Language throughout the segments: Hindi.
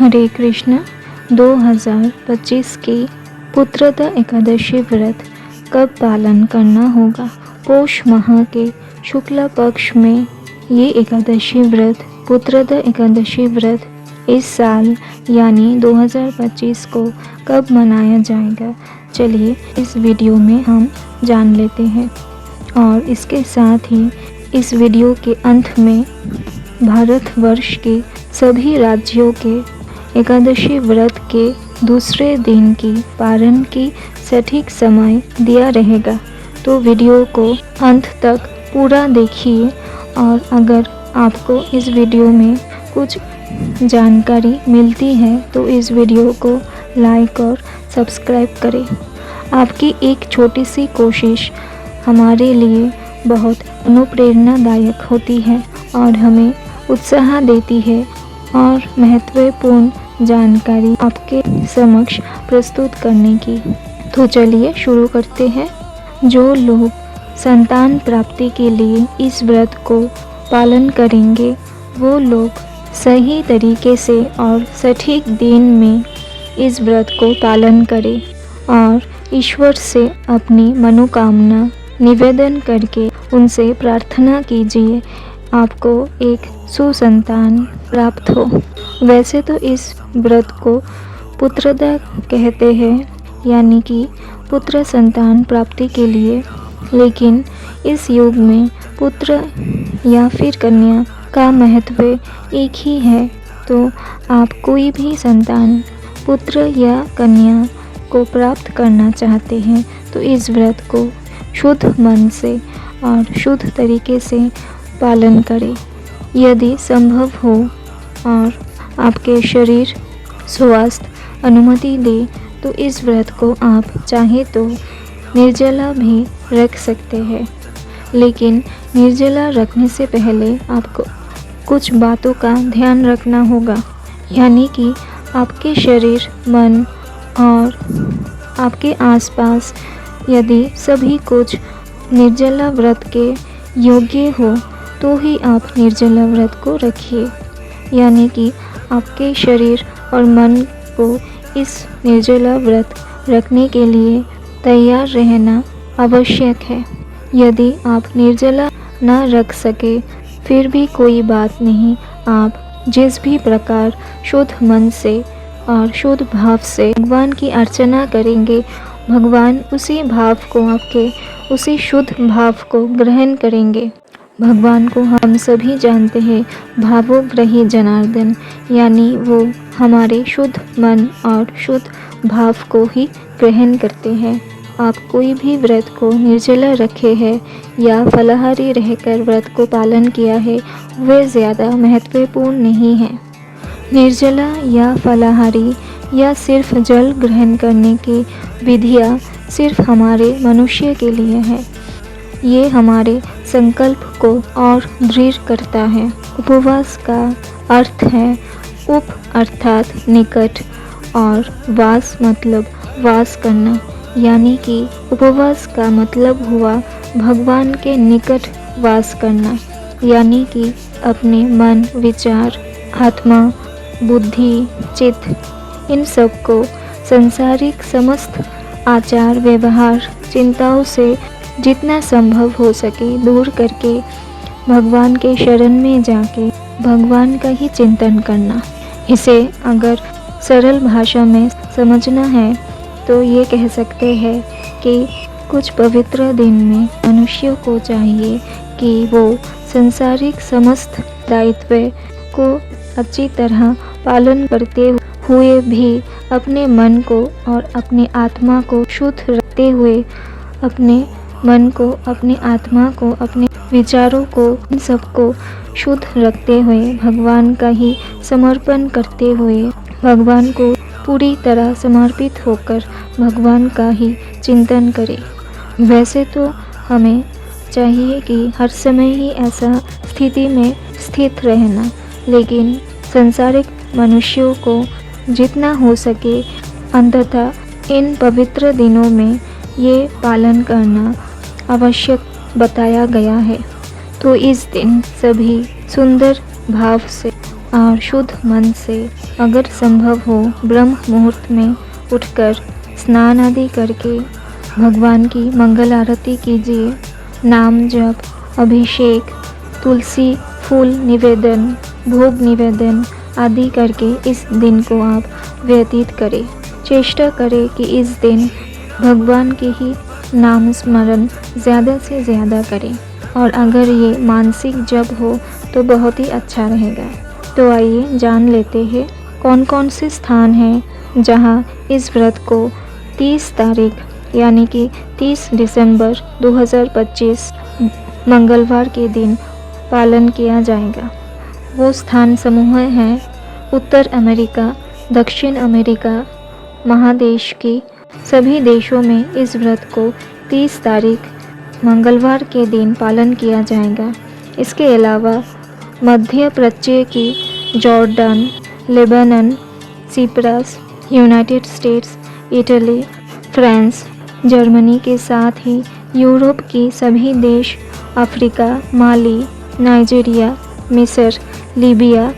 हरे कृष्ण। 2025 की पुत्रदा एकादशी व्रत कब पालन करना होगा? पौष माह के शुक्ल पक्ष में ये एकादशी व्रत पुत्रदा एकादशी व्रत इस साल यानी 2025 को कब मनाया जाएगा, चलिए इस वीडियो में हम जान लेते हैं। और इसके साथ ही इस वीडियो के अंत में भारतवर्ष के सभी राज्यों के एकादशी व्रत के दूसरे दिन की पारण की सटीक समय दिया रहेगा, तो वीडियो को अंत तक पूरा देखिए। और अगर आपको इस वीडियो में कुछ जानकारी मिलती है तो इस वीडियो को लाइक और सब्सक्राइब करें। आपकी एक छोटी सी कोशिश हमारे लिए बहुत अनुप्रेरणादायक होती है और हमें उत्साह देती है और महत्वपूर्ण जानकारी आपके समक्ष प्रस्तुत करने की। तो चलिए शुरू करते हैं। जो लोग संतान प्राप्ति के लिए इस व्रत को पालन करेंगे वो लोग सही तरीके से और सटीक दिन में इस व्रत को पालन करें और ईश्वर से अपनी मनोकामना निवेदन करके उनसे प्रार्थना कीजिए आपको एक सुसंतान प्राप्त हो। वैसे तो इस व्रत को पुत्रदा कहते हैं, यानी कि पुत्र संतान प्राप्ति के लिए, लेकिन इस युग में पुत्र या फिर कन्या का महत्व एक ही है। तो आप कोई भी संतान पुत्र या कन्या को प्राप्त करना चाहते हैं तो इस व्रत को शुद्ध मन से और शुद्ध तरीके से पालन करें। यदि संभव हो और आपके शरीर स्वास्थ्य अनुमति दे तो इस व्रत को आप चाहे तो निर्जला भी रख सकते हैं, लेकिन निर्जला रखने से पहले आपको कुछ बातों का ध्यान रखना होगा, यानी कि आपके शरीर, मन और आपके आसपास यदि सभी कुछ निर्जला व्रत के योग्य हो तो ही आप निर्जला व्रत को रखिए, यानी कि आपके शरीर और मन को इस निर्जला व्रत रखने के लिए तैयार रहना आवश्यक है। यदि आप निर्जला ना रख सके फिर भी कोई बात नहीं, आप जिस भी प्रकार शुद्ध मन से और शुद्ध भाव से भगवान की अर्चना करेंगे, भगवान उसी भाव को आपके उसी शुद्ध भाव को ग्रहण करेंगे। भगवान को हम सभी जानते हैं भावोग्रही जनार्दन, यानी वो हमारे शुद्ध मन और शुद्ध भाव को ही ग्रहण करते हैं। आप कोई भी व्रत को निर्जला रखे हैं या फलाहारी रहकर व्रत को पालन किया है, वे ज़्यादा महत्वपूर्ण नहीं है। निर्जला या फलाहारी या सिर्फ जल ग्रहण करने की विधियाँ सिर्फ हमारे मनुष्य के लिए है। ये हमारे संकल्प को और दृढ़ करता है। उपवास का अर्थ है उप अर्थात निकट और वास मतलब वास करना, यानी कि उपवास का मतलब हुआ भगवान के निकट वास करना, यानी कि अपने मन, विचार, आत्मा, बुद्धि, चित्त इन सब को संसारिक समस्त आचार व्यवहार चिंताओं से जितना संभव हो सके दूर करके भगवान के शरण में जाके भगवान का ही चिंतन करना। इसे अगर सरल भाषा में समझना है तो ये कह सकते हैं कि कुछ पवित्र दिन में मनुष्य को चाहिए कि वो संसारिक समस्त दायित्व को अच्छी तरह पालन करते हुए भी अपने मन को और अपनी आत्मा को शुद्ध रखते हुए, अपने मन को, अपनी आत्मा को, अपने विचारों को, इन सबको शुद्ध रखते हुए भगवान का ही समर्पण करते हुए भगवान को पूरी तरह समर्पित होकर भगवान का ही चिंतन करें। वैसे तो हमें चाहिए कि हर समय ही ऐसा स्थिति में स्थित रहना, लेकिन संसारिक मनुष्यों को जितना हो सके अंततः इन पवित्र दिनों में ये पालन करना आवश्यक बताया गया है। तो इस दिन सभी सुंदर भाव से और शुद्ध मन से अगर संभव हो ब्रह्म मुहूर्त में उठकर स्नान आदि करके भगवान की मंगल आरती कीजिए। नाम जप, अभिषेक, तुलसी फूल निवेदन, भोग निवेदन आदि करके इस दिन को आप व्यतीत करें। चेष्टा करें कि इस दिन भगवान के ही नाम स्मरण ज़्यादा से ज़्यादा करें, और अगर ये मानसिक जप हो तो बहुत ही अच्छा रहेगा। तो आइए जान लेते हैं कौन कौन से स्थान हैं जहां इस व्रत को 30 तारीख यानी कि 30 दिसंबर 2025 मंगलवार के दिन पालन किया जाएगा। वो स्थान समूह हैं उत्तर अमेरिका, दक्षिण अमेरिका महादेश के सभी देशों में इस व्रत को 30 तारीख मंगलवार के दिन पालन किया जाएगा। इसके अलावा मध्य प्राच्य की Jordan, Lebanon, Cyprus, United States, Italy, France, Germany के साथ ही यूरोप के सभी देश, अफ्रीका, माली, नाइजीरिया, मिस्र, Libya,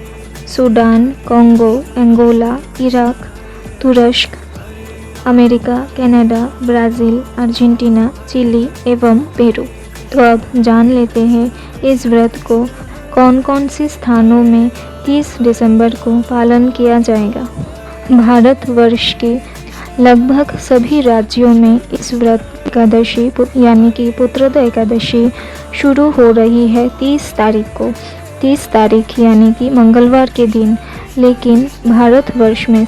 Sudan, Congo, Angola, Iraq, तुरस्क, America, Canada, Brazil, Argentina, Chile एवं पेरू। तो अब जान लेते हैं इस व्रत को कौन कौन से स्थानों में 30 दिसंबर को पालन किया जाएगा। भारतवर्ष के लगभग सभी राज्यों में इस व्रत एकादशी यानी कि पुत्रदा एकादशी शुरू हो रही है 30 तारीख को। 30 तारीख यानी कि मंगलवार के दिन, लेकिन भारतवर्ष में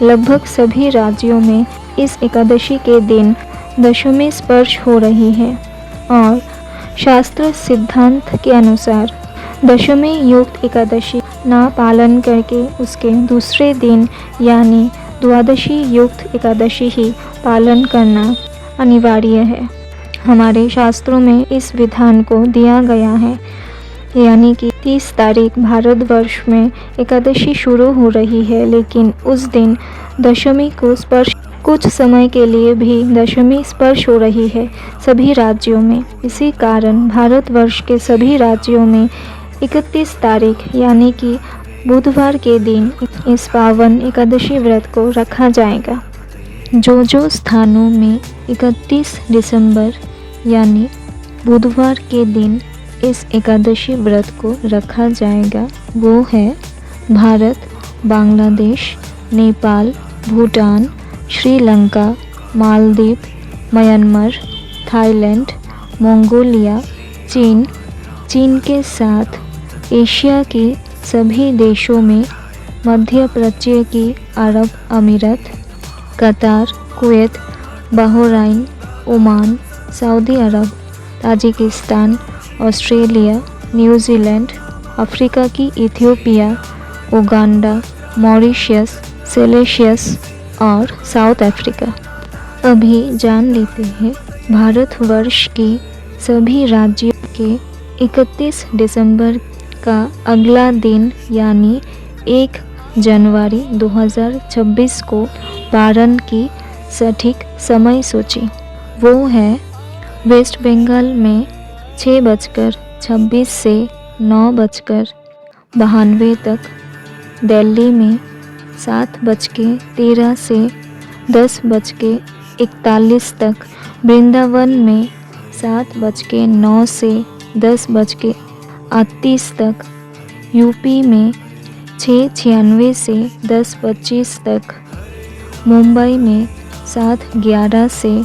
लगभग सभी राज्यों में इस एकादशी के दिन दशमी स्पर्श हो रही है, और शास्त्र सिद्धांत के अनुसार दशमी युक्त एकादशी ना पालन करके उसके दूसरे दिन यानी द्वादशी युक्त एकादशी ही पालन करना अनिवार्य है। हमारे शास्त्रों में इस विधान को दिया गया है, यानी कि 30 तारीख भारतवर्ष में एकादशी शुरू हो रही है, लेकिन उस दिन दशमी को स्पर्श कुछ समय के लिए भी दशमी स्पर्श हो रही है सभी राज्यों में। इसी कारण भारतवर्ष के सभी राज्यों में 31 तारीख यानी कि बुधवार के दिन इस पावन एकादशी व्रत को रखा जाएगा। जो स्थानों में 31 दिसंबर यानी बुधवार के दिन इस एकादशी व्रत को रखा जाएगा वो है Bharat, Bangladesh, Nepal, Bhutan, Sri Lanka, Maldives, Myanmar, Thailand, Mongolia, चीन के साथ एशिया के सभी देशों में, मध्य प्राच्य की अरब अमीरात, कतार, कुवैत, बहरीन, ओमान, सऊदी अरब, ताजिकिस्तान, ऑस्ट्रेलिया, न्यूजीलैंड, अफ्रीका की इथियोपिया, उगांडा, मॉरिशस, सेलेशियस और साउथ अफ्रीका। अभी जान लेते हैं भारतवर्ष के सभी राज्यों के 31 दिसंबर का अगला दिन यानी 1 जनवरी 2026 को पारण की सटीक समय सूची। वो है वेस्ट बंगाल में 6:26 से 9:92 तक, दिल्ली में 7:13 से 10:41 तक, वृंदावन में 7:09 से 10:38 तक, यूपी में 6:96 से 10:25 तक, मुंबई में 7:11 से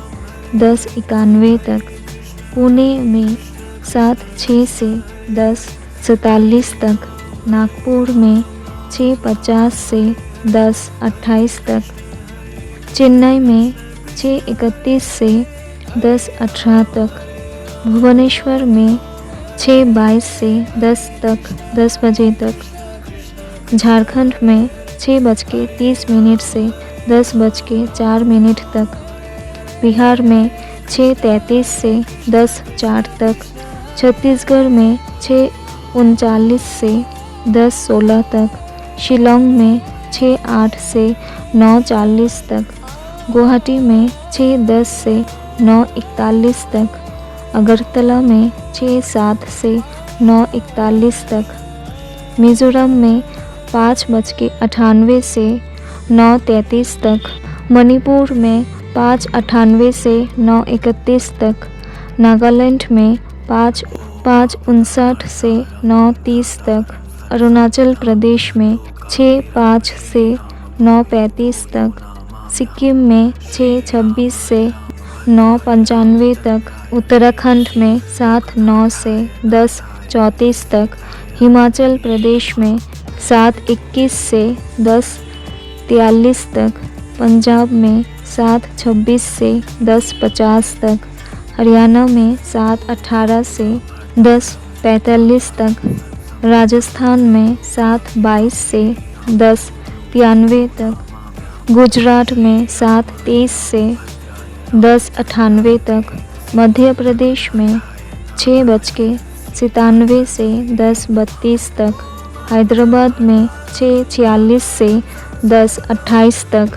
10:91 तक, पुणे में 7:06 से 10:47 तक, नागपुर में 6:50 से 10:28 तक, चेन्नई में 6:31 से 10:18 तक, भुवनेश्वर में 6:22 से 10 बजे तक, झारखंड में 6:30 से 10:04 तक, बिहार में 6:33 से 10:04 तक, छत्तीसगढ़ में 6:39 से 10:16 तक, शिलोंग में 6:08 से 9:40 तक, गुवाहाटी में 6:10 से 9:41 तक, अगरतला में 6:07 से 9:41 तक, मिजोरम में 5:98 से 9:33 तक, मणिपुर में 5:98 से 9:31 तक, नागालैंड में 5:59 से 9:30 तक, अरुणाचल प्रदेश में 6:05 से 9:35 तक, सिक्किम में 6:26 से 9:95 तक, उत्तराखंड में 7:09 से 10:34 तक, हिमाचल प्रदेश में 7:21 से 10:43 तक, पंजाब में 7:26 से 10:50 तक, हरियाणा में 7:18 से 10:45 तक, राजस्थान में 7:22 से 10:93 तक, गुजरात में 7:23 से 10:98 तक, मध्य प्रदेश में 6:97 से 10:32 तक, हैदराबाद में 6:46 से 10:28 तक,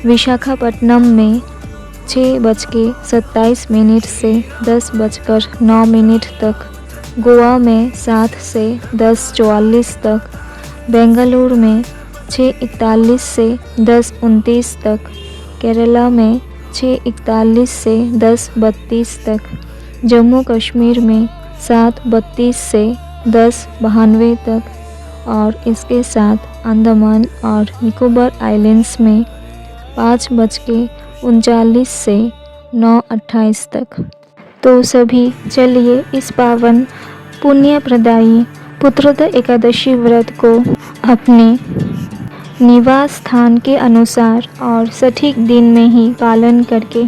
विशाखापट्टनम में 6:27 से 10:09 तक, गोवा में 7 से 10:44 तक, बेंगलुरु में 6:41 से 10:29 तक, केरला में 6:41 से 10:32 तक, जम्मू कश्मीर में 7:32 से 10:92 तक और इसके साथ अंडमान और निकोबार आइलैंड्स में 5:39 से 9:28 तक। तो सभी चलिए इस पावन पुण्यप्रदायी पुत्रदा एकादशी व्रत को अपने निवास स्थान के अनुसार और सटीक दिन में ही पालन करके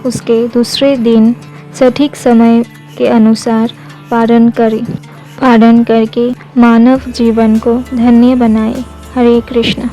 उसके दूसरे दिन सटीक समय के अनुसार पालन करके मानव जीवन को धन्य बनाए। हरे कृष्ण।